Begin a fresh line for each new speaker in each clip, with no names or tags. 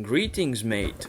Greetings, mate.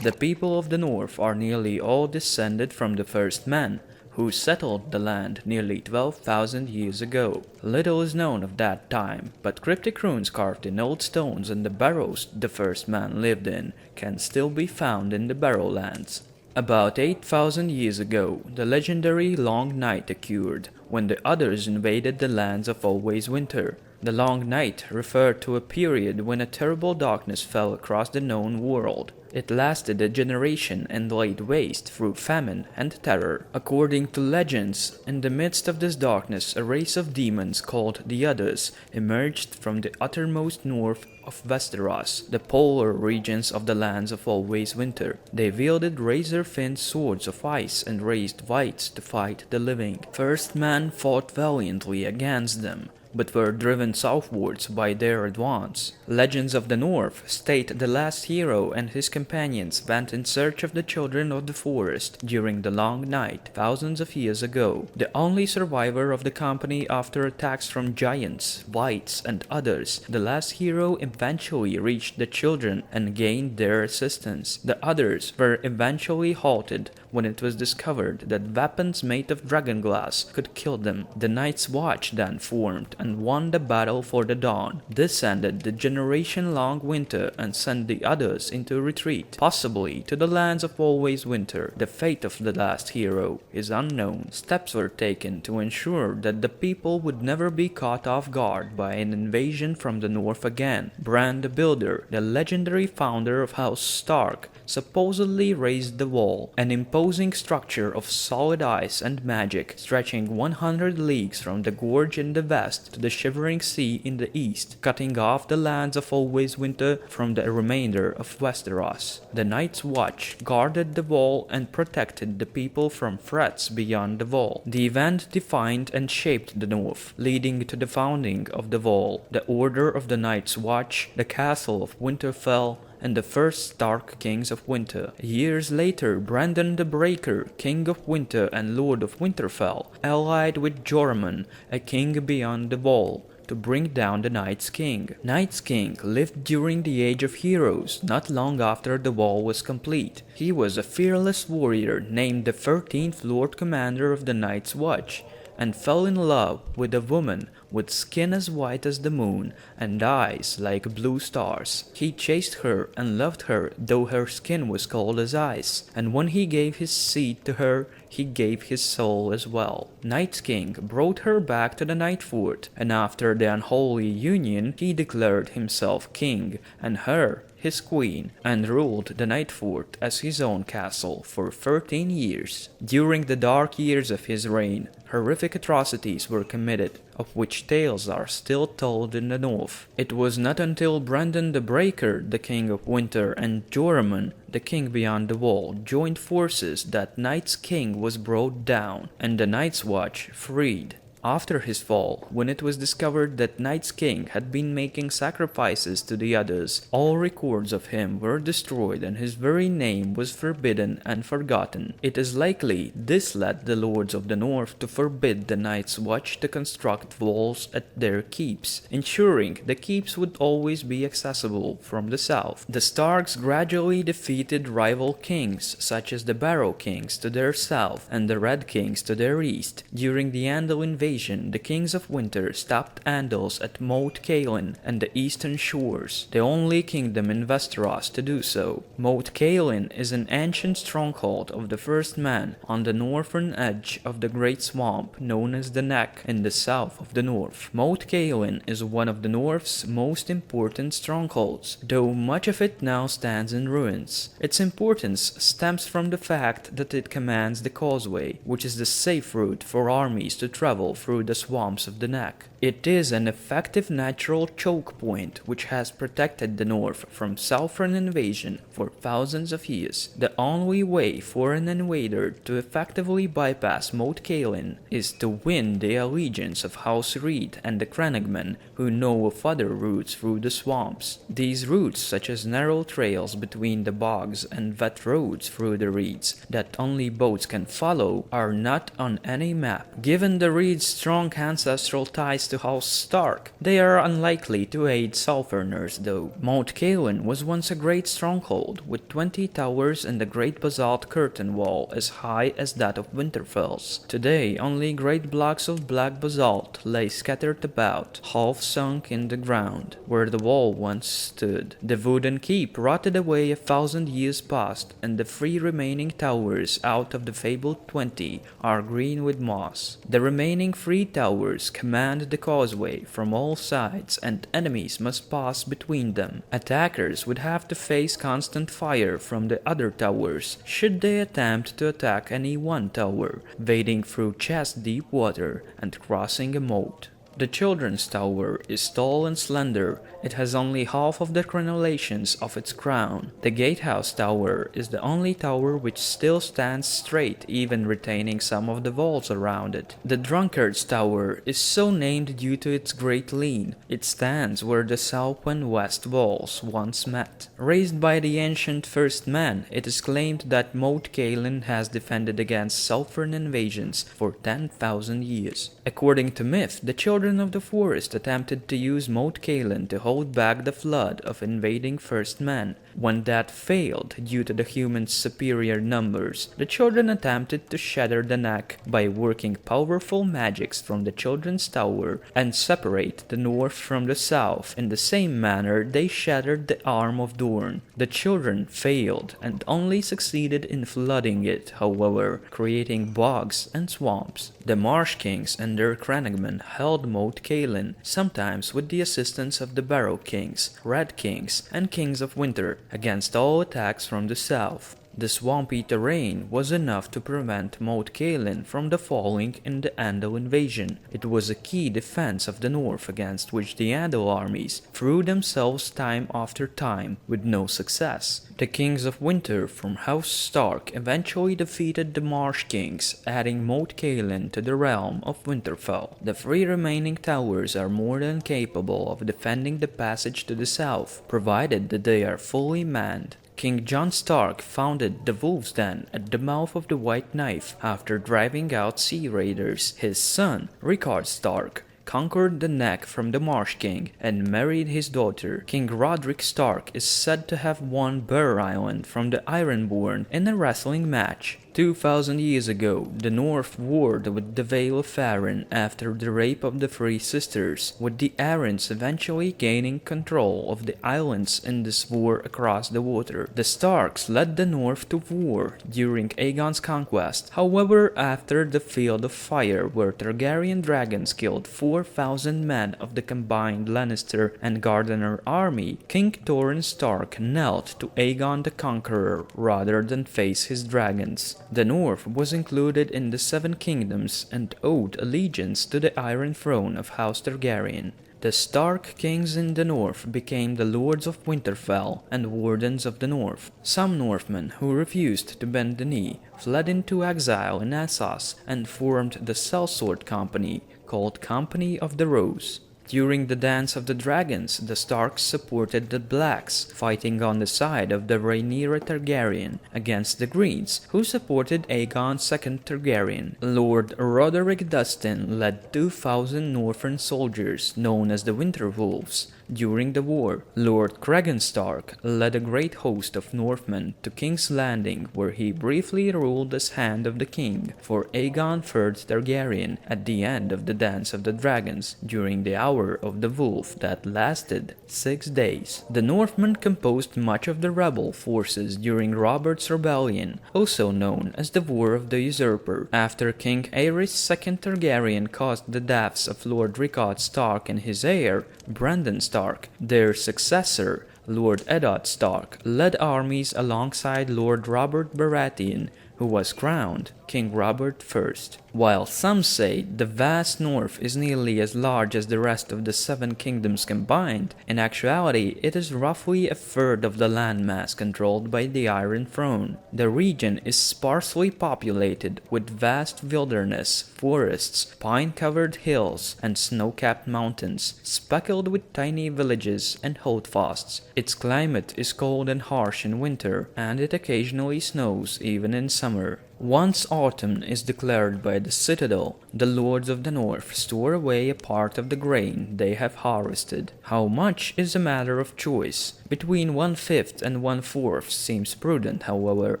The people of the North are nearly all descended from the first men, who settled the land nearly 12,000 years ago. Little is known of that time, but cryptic runes carved in old stones and the barrows the first man lived in can still be found in the Barrowlands. About 8,000 years ago, the legendary Long Night occurred, when the others invaded the lands of Always Winter. The Long Night referred to a period when a terrible darkness fell across the known world. It lasted a generation and laid waste through famine and terror. According to legends, in the midst of this darkness, a race of demons called the Others emerged from the uttermost north of Westeros, the polar regions of the lands of Always Winter. They wielded razor-thin swords of ice and raised wights to fight the living. First Man fought valiantly against them, but were driven southwards by their advance. Legends of the North state the last hero and his companions went in search of the children of the forest during the Long Night thousands of years ago. The only survivor of the company after attacks from giants, wights, and others, the last hero eventually reached the children and gained their assistance. The others were eventually halted when it was discovered that weapons made of dragonglass could kill them. The Night's Watch then formed and won the battle for the dawn. This ended the generation-long winter and sent the others into retreat, possibly to the lands of Always Winter. The fate of the last hero is unknown. Steps were taken to ensure that the people would never be caught off guard by an invasion from the north again. Bran the Builder, the legendary founder of House Stark, supposedly raised the wall, an imposing structure of solid ice and magic stretching 100 leagues from the gorge in the west to the shivering sea in the east, cutting off the lands of Always Winter from the remainder of Westeros. The Night's Watch guarded the wall and protected the people from threats beyond the wall. The event defined and shaped the North, leading to the founding of the Wall, the Order of the Night's Watch, the Castle of Winterfell, and the first Stark Kings of Winter. Years later, Brandon the Breaker, King of Winter and Lord of Winterfell, allied with Joramun, a king beyond the Wall, to bring down the Night's King. Night's King lived during the Age of Heroes, not long after the Wall was complete. He was a fearless warrior named the 13th Lord Commander of the Night's Watch, and fell in love with a woman with skin as white as the moon and eyes like blue stars. He chased her and loved her though her skin was cold as ice, and when he gave his seed to her, he gave his soul as well. Night's King brought her back to the Nightfort, and after the unholy union, he declared himself king and her his queen, and ruled the Nightfort as his own castle for 13 years. During the dark years of his reign, horrific atrocities were committed, of which tales are still told in the North. It was not until Brandon the Breaker, the King of Winter, and Joramun, the King beyond the Wall, joined forces that Night's King was brought down, and the Night's Watch freed. After his fall, when it was discovered that Night's King had been making sacrifices to the others, all records of him were destroyed and his very name was forbidden and forgotten. It is likely this led the Lords of the North to forbid the Night's Watch to construct walls at their keeps, ensuring the keeps would always be accessible from the south. The Starks gradually defeated rival kings such as the Barrow Kings to their south and the Red Kings to their east. During the Andal invasion, the Kings of Winter stopped Andals at Moat Cailin and the eastern shores, the only kingdom in Westeros to do so. Moat Cailin is an ancient stronghold of the First Man on the northern edge of the Great Swamp known as the Neck in the south of the North. Moat Cailin is one of the North's most important strongholds, though much of it now stands in ruins. Its importance stems from the fact that it commands the causeway, which is the safe route for armies to travel through the swamps of the Neck. It is an effective natural choke point which has protected the North from southern invasion for thousands of years. The only way for an invader to effectively bypass Moat Cailin is to win the allegiance of House Reed and the Crannogmen, who know of other routes through the swamps. These routes, such as narrow trails between the bogs and wet roads through the reeds that only boats can follow, are not on any map. Given the Reed's strong ancestral ties to House Stark. They are unlikely to aid Southerners though. Moat Cailin was once a great stronghold, with 20 towers and a great basalt curtain wall as high as that of Winterfell's. Today, only great blocks of black basalt lay scattered about, half sunk in the ground, where the wall once stood. The wooden keep rotted away 1,000 years past, and the 3 remaining towers out of the fabled 20 are green with moss. The remaining 3 towers command the causeway from all sides, and enemies must pass between them. Attackers would have to face constant fire from the other towers should they attempt to attack any one tower, wading through chest-deep water and crossing a moat. The Children's Tower is tall and slender. It has only half of the crenellations of its crown. The Gatehouse Tower is the only tower which still stands straight, even retaining some of the walls around it. The Drunkard's Tower is so named due to its great lean. It stands where the south and west walls once met. Raised by the ancient First Man, it is claimed that Moat Cailin has defended against Southern invasions for 10,000 years. According to myth, the Children of the Forest attempted to use Moat Cailin to hold back the flood of invading First Men. When that failed due to the humans' superior numbers, the children attempted to shatter the neck by working powerful magics from the Children's Tower and separate the north from the south. In the same manner, they shattered the arm of Dorne. The children failed and only succeeded in flooding it, however, creating bogs and swamps. The Marsh Kings and their crannogmen held Moat Cailin, sometimes with the assistance of the Barrow Kings, Red Kings, and Kings of Winter, against all attacks from the south. The swampy terrain was enough to prevent Moat Cailin from the falling in the Andal invasion. It was a key defense of the north against which the Andal armies threw themselves time after time with no success. The Kings of Winter from House Stark eventually defeated the Marsh Kings, adding Moat Cailin to the realm of Winterfell. The 3 remaining towers are more than capable of defending the passage to the south, provided that they are fully manned. King Jon Stark founded the Wolf's Den at the mouth of the White Knife after driving out sea raiders. His son, Rickard Stark, conquered the Neck from the Marsh King and married his daughter. King Roderick Stark is said to have won Bear Island from the Ironborn in a wrestling match. 2,000 years ago, the North warred with the Vale of Arryn after the rape of the 3 sisters, with the Arryns eventually gaining control of the islands in this war across the water. The Starks led the North to war during Aegon's conquest. However, after the Field of Fire, where Targaryen dragons killed 4,000 men of the combined Lannister and Gardener army, King Torrhen Stark knelt to Aegon the Conqueror rather than face his dragons. The North was included in the 7 Kingdoms and owed allegiance to the Iron Throne of House Targaryen. The Stark kings in the north became the Lords of Winterfell and Wardens of the North. Some Northmen who refused to bend the knee fled into exile in Essos and formed the Sellsword Company, called Company of the Rose. During the Dance of the Dragons, the Starks supported the Blacks, fighting on the side of the Rhaenyra Targaryen against the Greens, who supported Aegon II Targaryen. Lord Roderick Dustin led 2,000 Northern soldiers, known as the Winter Wolves. During the war, Lord Cregan Stark led a great host of Northmen to King's Landing, where he briefly ruled as Hand of the King for Aegon III Targaryen at the end of the Dance of the Dragons during the Hour of the Wolf that lasted 6 days. The Northmen composed much of the rebel forces during Robert's Rebellion, also known as the War of the Usurper. After King Aerys II Targaryen caused the deaths of Lord Rickard Stark and his heir, Brandon Stark, their successor, Lord Eddard Stark, led armies alongside Lord Robert Baratheon, who was crowned King Robert I. While some say the vast north is nearly as large as the rest of the 7 kingdoms combined, in actuality it is roughly a third of the landmass controlled by the Iron Throne. The region is sparsely populated with vast wilderness, forests, pine-covered hills, and snow-capped mountains, speckled with tiny villages and holdfasts. Its climate is cold and harsh in winter, and it occasionally snows even in summer. Once autumn is declared by the citadel, the lords of the north store away a part of the grain they have harvested. How much is a matter of choice. Between 1/5 and 1/4 seems prudent, however.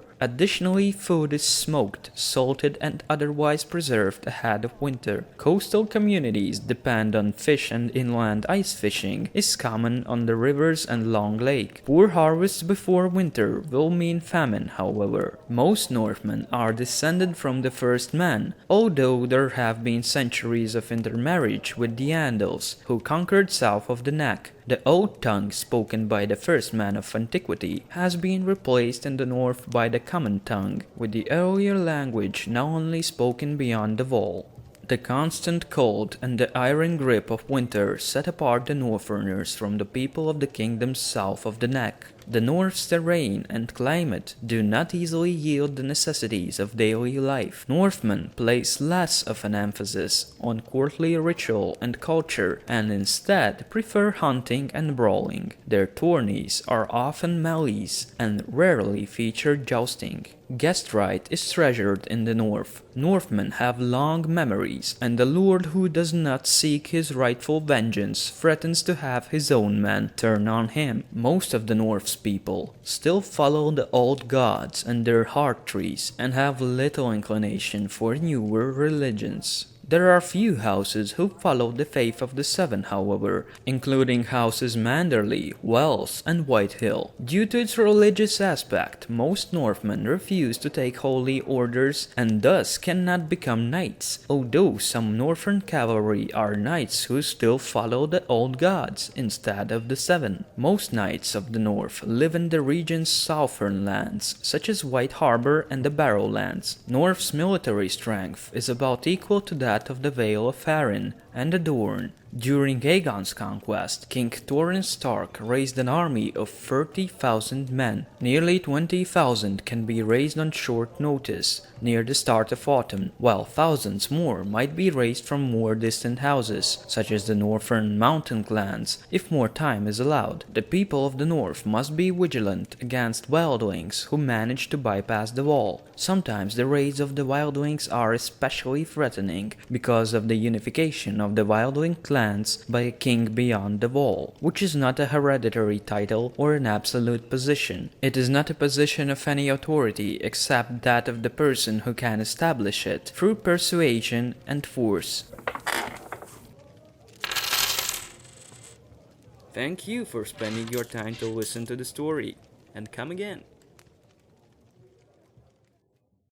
Additionally, food is smoked, salted, and otherwise preserved ahead of winter. Coastal communities depend on fish, and inland ice fishing is common on the rivers and Long Lake. Poor harvests before winter will mean famine, however. Most Northmen are descended from the first man, although there have been centuries of intermarriage with the Andals, who conquered south of the Neck. The old tongue spoken by the first man of antiquity has been replaced in the north by the common tongue, with the earlier language now only spoken beyond the wall. The constant cold and the iron grip of winter set apart the Northerners from the people of the kingdoms south of the Neck. The North's terrain and climate do not easily yield the necessities of daily life. Northmen place less of an emphasis on courtly ritual and culture, and instead prefer hunting and brawling. Their tourneys are often melees and rarely feature jousting. Guest right is treasured in the North. Northmen have long memories, and the lord who does not seek his rightful vengeance threatens to have his own men turn on him. Most of the North's people still follow the old gods and their heart trees and have little inclination for newer religions. There are few houses who follow the faith of the Seven, however, including houses Manderley, Wells, and Whitehill. Due to its religious aspect, most Northmen refuse to take holy orders and thus cannot become knights, although some Northern cavalry are knights who still follow the old gods instead of the Seven. Most knights of the North live in the region's southern lands, such as White Harbor and the Barrowlands. North's military strength is about equal to that of the Vale of Arryn and the Dorne. During Aegon's conquest, King Torrhen Stark raised an army of 30,000 men. Nearly 20,000 can be raised on short notice near the start of autumn, while thousands more might be raised from more distant houses, such as the northern mountain clans, if more time is allowed. The people of the north must be vigilant against wildlings who manage to bypass the wall. Sometimes the raids of the wildlings are especially threatening because of the unification of the wildling clans by a king beyond the wall, which is not a hereditary title or an absolute position. It is not a position of any authority except that of the person who can establish it through persuasion and force. Thank you for spending your time to listen to the story, and come again.